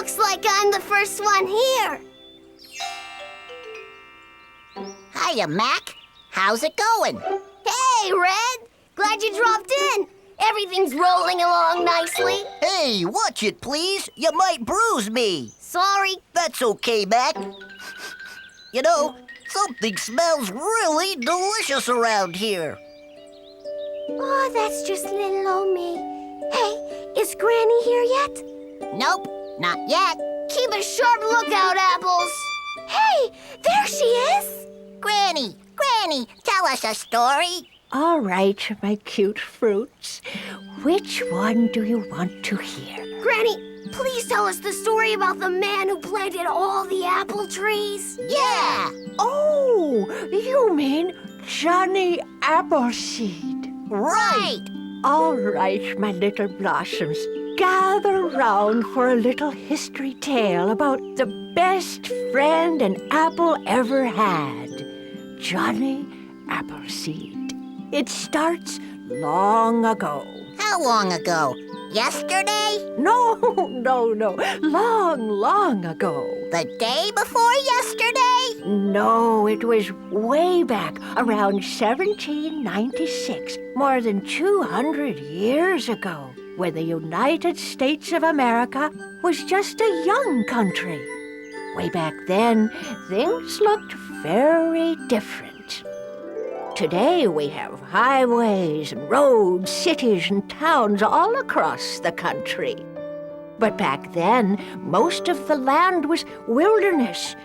Looks like I'm the first one here. Hiya, Mac. How's it going? Hey, Red. Glad you dropped in. Everything's rolling along nicely. Hey, watch it, please. You might bruise me. Sorry. That's okay, Mac. You know, something smells really delicious around here. Oh, that's just little old me. Hey, is Granny here yet? Nope, not yet. Keep a sharp lookout, Apples. Hey, there she is. Granny, tell us a story. All right, my cute fruits. Which one do you want to hear? Granny, please tell us the story about the man who planted all the apple trees. Yeah. Oh, you mean Johnny Appleseed. Right. All right, my little blossoms. Gather round for a little history tale about the best friend an apple ever had, Johnny Appleseed. It starts long ago. How long ago? Yesterday? No, long ago. The day before yesterday? No, it was way back, around 1796, more than 200 years ago, when the United States of America was just a young country. Way back then, things looked very different. Today we have highways and roads, cities and towns all across the country. But back then, most of the land was wilderness.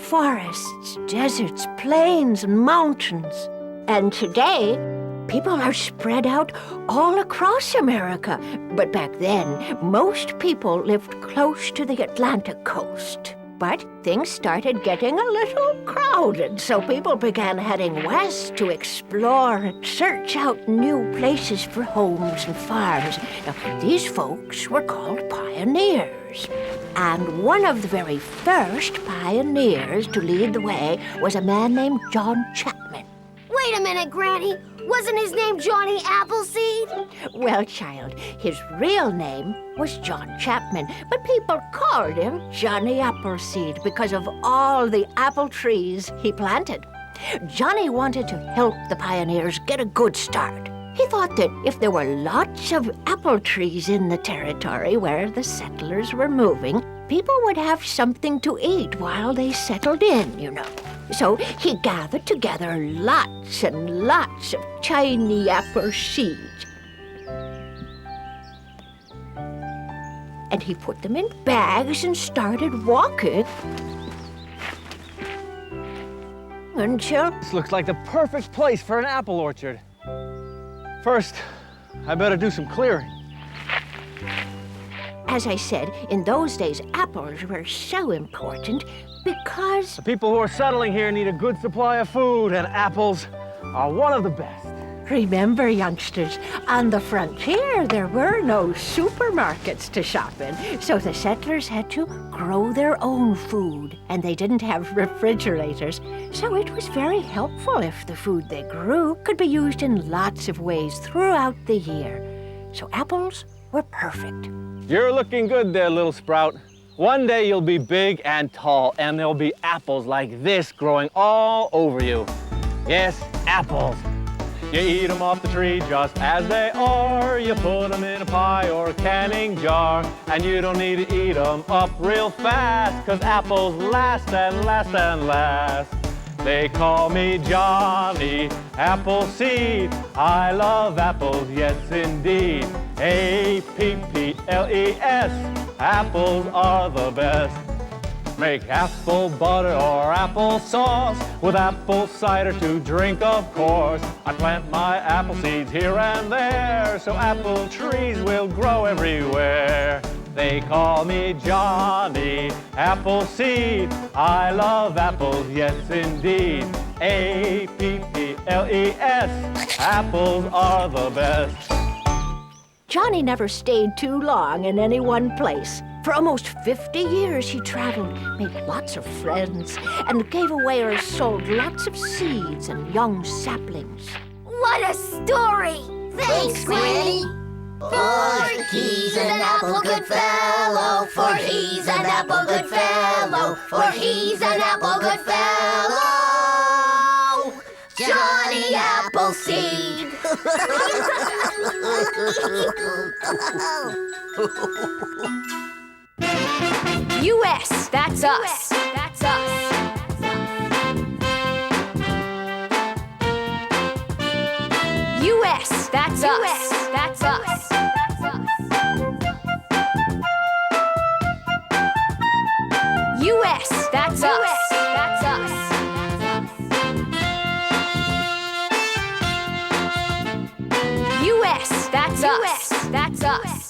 Forests, deserts, plains, and mountains. And today, people are spread out all across America. But back then, most people lived close to the Atlantic coast. But things started getting a little crowded, so people began heading west to explore and search out new places for homes and farms. Now, these folks were called pioneers. And one of the very first pioneers to lead the way was a man named John Chapman. Wait a minute, Granny. Wasn't his name Johnny Appleseed? Well, child, his real name was John Chapman, but people called him Johnny Appleseed because of all the apple trees he planted. Johnny wanted to help the pioneers get a good start. He thought that if there were lots of apple trees in the territory where the settlers were moving, people would have something to eat while they settled in, you know. So he gathered together lots and lots of tiny apple seeds. And he put them in bags and started walking until... This looks like the perfect place for an apple orchard. First, I better do some clearing. As I said, in those days, apples were so important because... The people who are settling here need a good supply of food, and apples are one of the best. Remember, youngsters, on the frontier, there were no supermarkets to shop in, so the settlers had to grow their own food, and they didn't have refrigerators, so it was very helpful if the food they grew could be used in lots of ways throughout the year. So apples were perfect. You're looking good there, little sprout. One day you'll be big and tall, and there'll be apples like this growing all over you. Yes, apples. You eat them off the tree just as they are. You put them in a pie or a canning jar. And you don't need to eat them up real fast, 'cause apples last and last and last. They call me Johnny Appleseed. I love apples, yes indeed. A-P-P-L-E-S. Apples are the best. Make apple butter or apple sauce with apple cider to drink, of course. I plant my apple seeds here and there so apple trees will grow everywhere. They call me Johnny Appleseed. I love apples, yes indeed. A-P-P-L-E-S. Apples are the best. Johnny never stayed too long in any one place. For almost 50 years he traveled, made lots of friends, and gave away or sold lots of seeds and young saplings. What a story! Thanks, Granny! For he's an apple good fellow, for he's an apple good fellow, for he's an apple good fellow. Johnny Appleseed. U.S., that's us. That's us. U.S., that's us. That's us. U.S., that's us. That's us. U.S., that's us. That's us.